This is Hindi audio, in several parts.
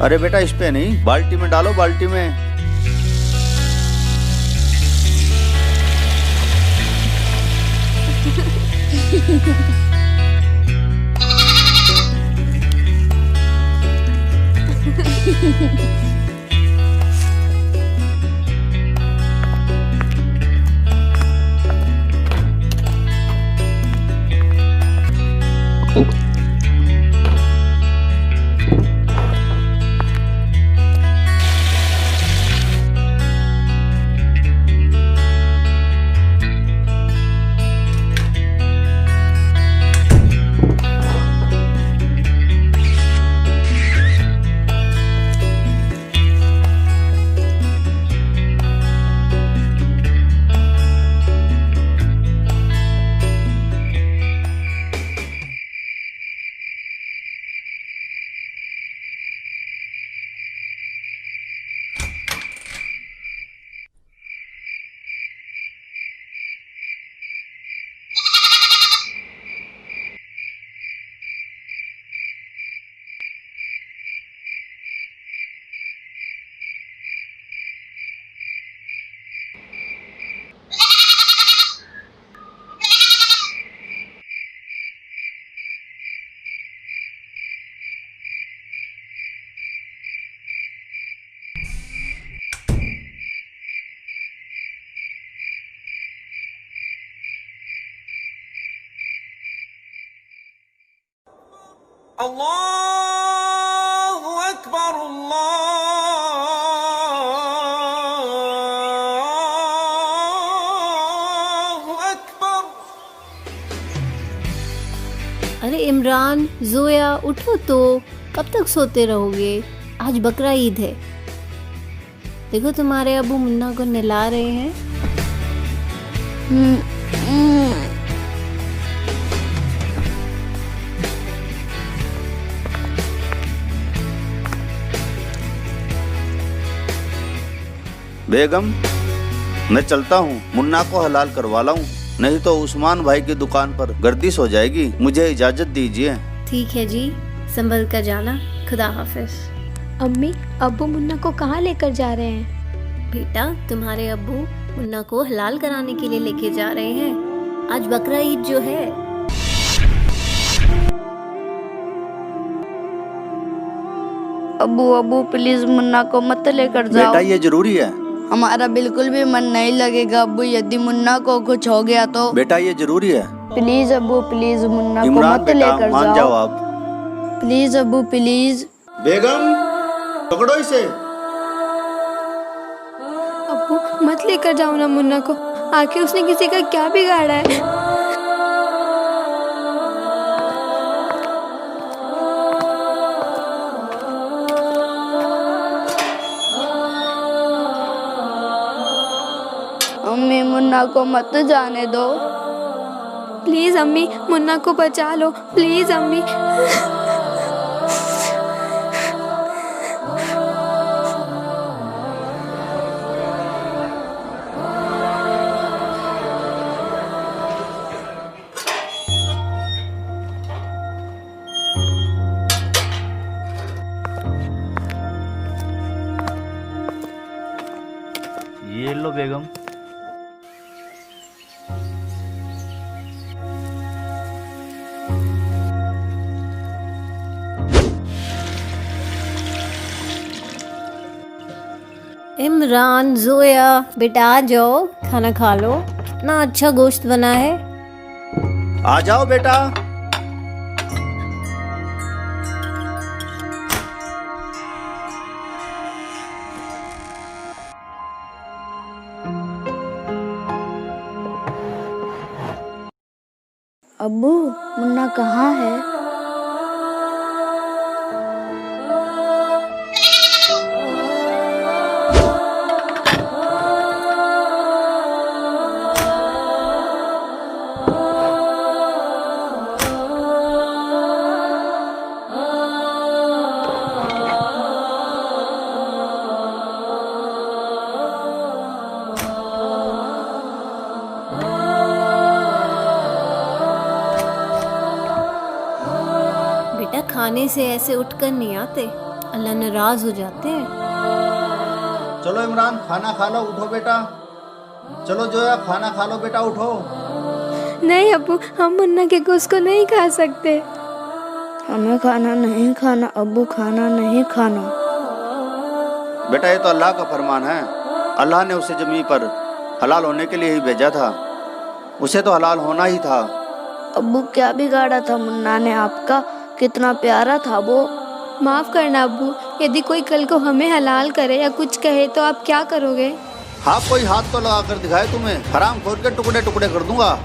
अरे बेटा इस पे नहीं, बाल्टी में डालो, बाल्टी में। अल्लाहु अकबर, अल्लाहु अकबर। अरे इमरान, जोया, उठो तो, कब तक सोते रहोगे? आज बकरा ईद है। देखो तुम्हारे अबू मुन्ना को नहला रहे हैं। बेगम, मैं चलता हूँ, मुन्ना को हलाल करवा लाऊं, नहीं तो उस्मान भाई की दुकान पर गर्दिश हो जाएगी। मुझे इजाजत दीजिए। ठीक है जी, संभल कर जाना। खुदा हाफिज। अम्मी, अब्बू मुन्ना को कहाँ लेकर जा रहे हैं? बेटा, तुम्हारे अब्बू मुन्ना को हलाल कराने के लिए लेके जा रहे हैं। आज बकरा ईद जो है। अबू अबू प्लीज मुन्ना को मत लेकर जाओ। बेटा ये जरूरी है। हमारा बिल्कुल भी मन नहीं लगेगा अबू, यदि मुन्ना को कुछ हो गया तो। बेटा ये जरूरी है। प्लीज अबू प्लीज मुन्ना को इमरान मत बेटा लेकर मान जाओ आप। Please Abu please. बेगम पकड़ो इसे। अब्बू मत लेकर जाओ ना मुन्ना को, आखिर उसने किसी का क्या बिगाड़ा है? अम्मी मुन्ना को मत जाने दो। प्लीज अम्मी, मुन्ना को बचा लो, प्लीज अम्मी। ये लो बेगम। इमरान, जोया, बेटा आ जाओ, खाना खा लो। कितना अच्छा गोश्त बना है। आ जाओ बेटा। अब्बू मुन्ना कहाँ है? बेटा, खाने से ऐसे उठकर नहीं आते। अल्लाह नाराज हो जाते हैं। चलो इमरान, खाना खा लो, उठो बेटा। चलो जोया, खाना खा लो बेटा, उठो। नहीं अब्बू, हम मुन्ना के गोश्त को नहीं खा सकते। हमें खाना नहीं खाना अब्बू, खाना नहीं खाना। बेटा ये तो अल्लाह का फरमान है। अल्लाह ने उसे ज़मीन पर हलाल होने के लिए ही भेजा था। उसे तो हलाल होना ही था। अब्बू क्या बिगाड़ा था मुन्ना ने आपका? कितना प्यारा था वो। माफ़ करना अब्बू, यदि कोई कल को हमें हलाल करे या कुछ कहे तो आप क्या करोगे? हाँ, कोई हाथ तो लगा कर दिखाए तुम्हें, हराम खोर के टुकड़े टुकड़े कर दूंगा।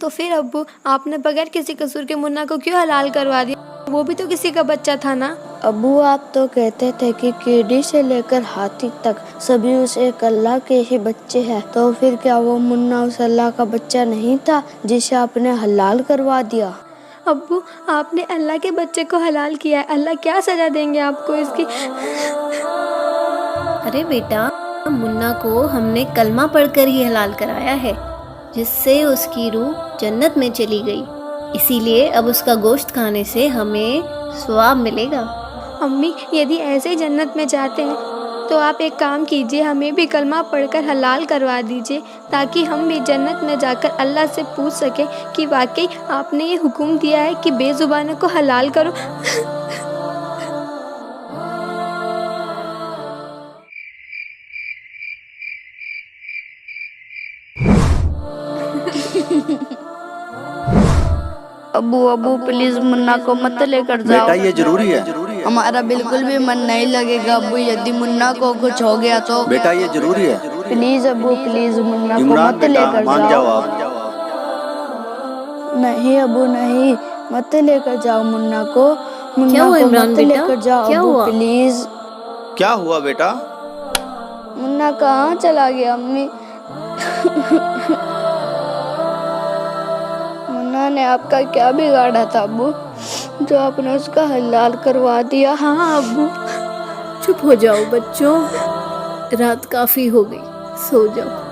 तो फिर अब्बू, आपने बगैर किसी कसूर के मुन्ना को क्यों हलाल करवा दिया? वो भी तो किसी का बच्चा था ना। अब्बू आप तो कहते थे कि कीड़ी से लेकर हाथी तक सभी उस एक अल्लाह के ही बच्चे हैं, तो फिर क्या वो मुन्ना उस अल्लाह का बच्चा नहीं था जिसे आपने हलाल करवा दिया? अब्बू, आपने अल्लाह के बच्चे को हलाल किया है, अल्लाह क्या सजा देंगे आपको इसकी? अरे बेटा, मुन्ना को हमने कलमा पढ़कर ही हलाल कराया है, जिससे उसकी रूह जन्नत में चली गई। इसीलिए अब उसका गोश्त खाने से हमें सवाब मिलेगा। अम्मी, यदि ऐसे ही जन्नत में जाते हैं तो आप एक काम कीजिए, हमें भी कलमा पढ़कर हलाल करवा दीजिए, ताकि हम भी जन्नत में जाकर अल्लाह से पूछ सकें कि वाकई आपने ये हुक्म दिया है कि बेजुबानों को हलाल करो। अब्बू अब्बू प्लीज मुन्ना को मत लेकर जाओ। बेटा ये जरूरी है। हमारा बिल्कुल भी मन नहीं लगेगा अब्बू, यदि मुन्ना को कुछ हो गया तो। बेटा ये जरूरी है। प्लीज अब्बू प्लीज मुन्ना को इमरान मत बेटा, लेकर मान जाओ आप। नहीं अब्बू नहीं, मत लेकर जाओ मुन्ना को। क्या मुन्ना हुआ को इमरान मत बेटा? लेकर जाओ क्या अब्बू हुआ? प्लीज। क्या हुआ बेटा? मुन्ना कहाँ चला गया अम्मी? मुन्ना ने आपका क्या बिगाड़ा था अब्बू, जो आपने उसका हलाल करवा दिया? हाँ अब्बू, चुप हो जाओ बच्चों, रात काफ़ी हो गई, सो जाओ।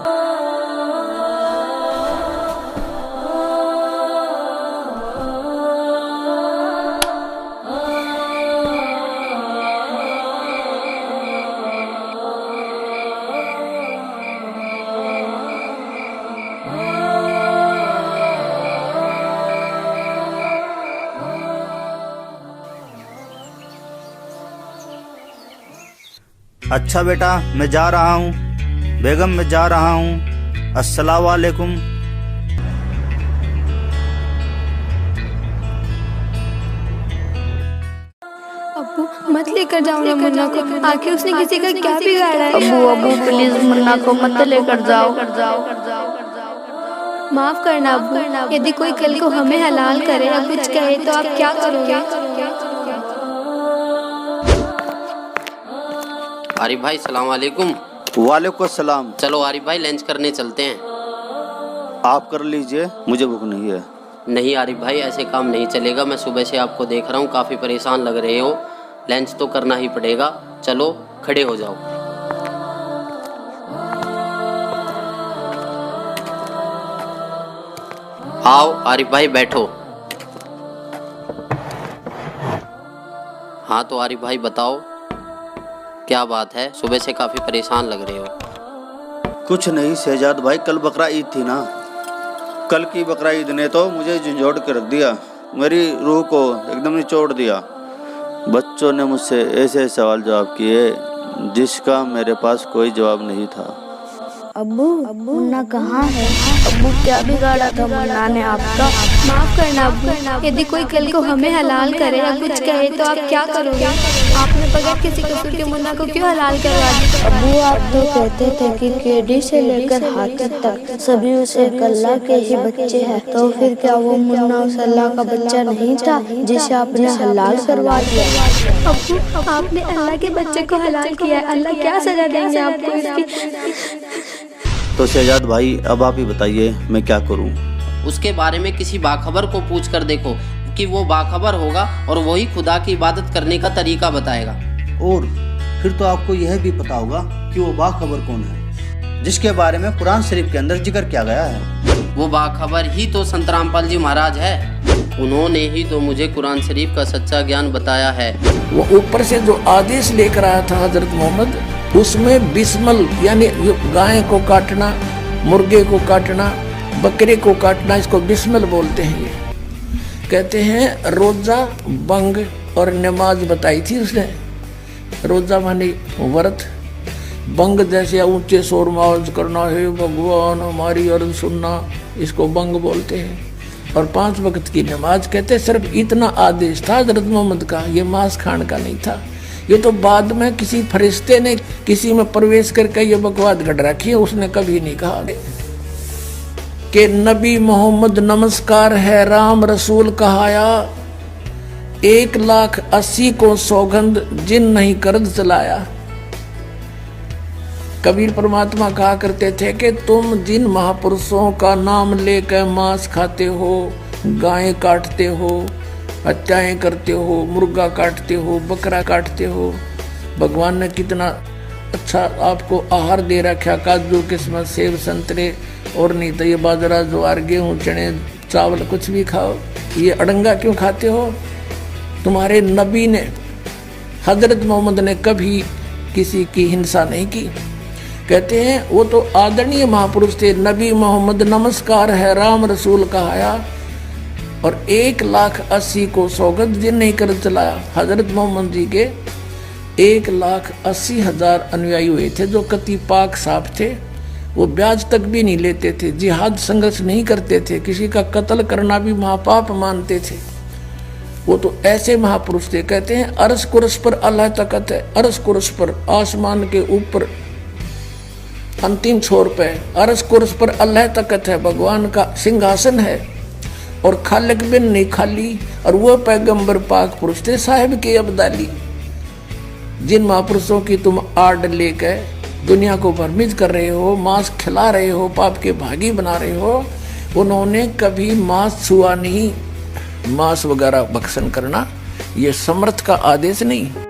अच्छा बेटा, मैं जा रहा हूँ। बेगम मैं जा रहा हूँ। अस्सलाम वालेकुम। अब्बू, मत लेकर जाओ ना मुन्ना को, आखिर उसने किसी का क्या बिगाड़ा है? अब्बू अब्बू प्लीज मुन्ना को मत लेकर जाओ। माफ करना अब्बू, यदि कोई कल को हमें हलाल करे या कुछ कहे तो आप क्या करोगे? आरिफ भाई सलाम वालेकुम। वालेकुम सलाम। चलो आरिफ भाई लंच करने चलते हैं। आप कर लीजिए, मुझे भूख नहीं है। नहीं आरिफ भाई, ऐसे काम नहीं चलेगा। मैं सुबह से आपको देख रहा हूँ, काफ़ी परेशान लग रहे हो। लंच तो करना ही पड़ेगा। चलो खड़े हो जाओ। आओ आरिफ भाई बैठो। हाँ तो आरिफ भाई बताओ, क्या बात है? सुबह से काफ़ी परेशान लग रहे हो। कुछ नहीं शहजाद भाई, कल बकरा ईद थी ना। कल की बकरा ईद ने तो मुझे झंझोड़ के रख दिया, मेरी रूह को एकदम निचोड़ दिया। बच्चों ने मुझसे ऐसे सवाल जवाब किए जिसका मेरे पास कोई जवाब नहीं था। अब्बू मुन्ना कहाँ है? अब्बू क्या बिगाड़ा था मुन्ना ने आपका? माफ करना अब्बू, यदि कोई कल को हमें हलाल करे या कुछ कहे तो आप क्या करोगे? आपने बगैर किसी कसूर के मुन्ना को क्यों हलाल करवा दिया? अब्बू आप तो कहते थे कि कीड़ी से लेकर हाथी तक सभी उस एक अल्लाह के ही बच्चे हैं, तो फिर क्या वो मुन्ना उस अल्लाह का बच्चा नहीं था जिसे आपने हलाल करवा दिया? अब्बू, आपने अल्लाह के बच्चे को हलाल किया है, अल्लाह क्या सजा देंगे आपको इसकी? तो शहजाद भाई अब आप ही बताइए मैं क्या करूं? उसके बारे में किसी बाखबर को पूछ कर देखो कि वो बाखबर होगा और वही खुदा की इबादत करने का तरीका बताएगा। और फिर तो आपको यह भी पता होगा कि वो बाखबर कौन है जिसके बारे में कुरान शरीफ के अंदर जिक्र किया गया है। वो बाखबर ही तो संत रामपाल जी महाराज है। उन्होंने ही तो मुझे कुरान शरीफ का सच्चा ज्ञान बताया है। वो ऊपर से जो आदेश लेकर आया था हजरत मोहम्मद, उसमें बिस्मल यानी गाय को काटना, मुर्गे को काटना, बकरे को काटना, इसको बिस्मल बोलते हैं। ये कहते हैं रोजा, बंग और नमाज बताई थी उसने। रोजा माने व्रत, बंग जैसे ऊंचे शोर में आवाज करना, है भगवान हमारी अर्ज सुनना, इसको बंग बोलते हैं। और 5 वक्त की नमाज कहते सिर्फ इतना आदेश था हजरत मोहम्मद का, ये मांस खाने का नहीं था। ये तो बाद में किसी फरिश्ते ने किसी में प्रवेश करके ये बकवाद गढ़ रखी है, उसने कभी नहीं कहा कि नबी मोहम्मद नमस्कार है राम रसूल कहाया, 1,80,000 को सौगंध जिन नहीं करद चलाया। कबीर परमात्मा कहा करते थे कि तुम जिन महापुरुषों का नाम लेकर मांस खाते हो, गायें काटते हो, हत्याएं करते हो, मुर्गा काटते हो, बकरा काटते हो, भगवान ने कितना अच्छा आपको आहार दे रखा, काजू किस्मत सेब संतरे, और नहीं तो ये बाजरा ज्वार गेहूँ चने चावल कुछ भी खाओ, ये अड़ंगा क्यों खाते हो? तुम्हारे नबी ने हजरत मोहम्मद ने कभी किसी की हिंसा नहीं की। कहते हैं वो तो आदरणीय महापुरुष थे, नबी मोहम्मद नमस्कार है राम रसूल कहाया, और 1,80,000 को सौगंध जिन नहीं कर चलाया। हजरत मोहम्मद जी के 1,80,000 अनुयायी हुए थे जो कति पाक साफ थे, वो ब्याज तक भी नहीं लेते थे, जिहाद संघर्ष नहीं करते थे, किसी का कत्ल करना भी महापाप मानते थे। वो तो ऐसे महापुरुष थे। कहते हैं अरस कुरस पर अल्लाह तकत है, अरस कुरस पर आसमान के ऊपर अंतिम छोर पे अरस कुरस पर अल्लाह तकत है, भगवान का सिंहासन है, और खालिक बिन नहीं खाली, और वो पैगंबर पाक पुरुष थे साहिब के अब्दाली। जिन महापुरुषों की तुम आड़ लेकर दुनिया को भ्रमित कर रहे हो, मांस खिला रहे हो, पाप के भागी बना रहे हो, उन्होंने कभी मांस छुआ नहीं। मांस वगैरह भक्षण करना ये समर्थ का आदेश नहीं।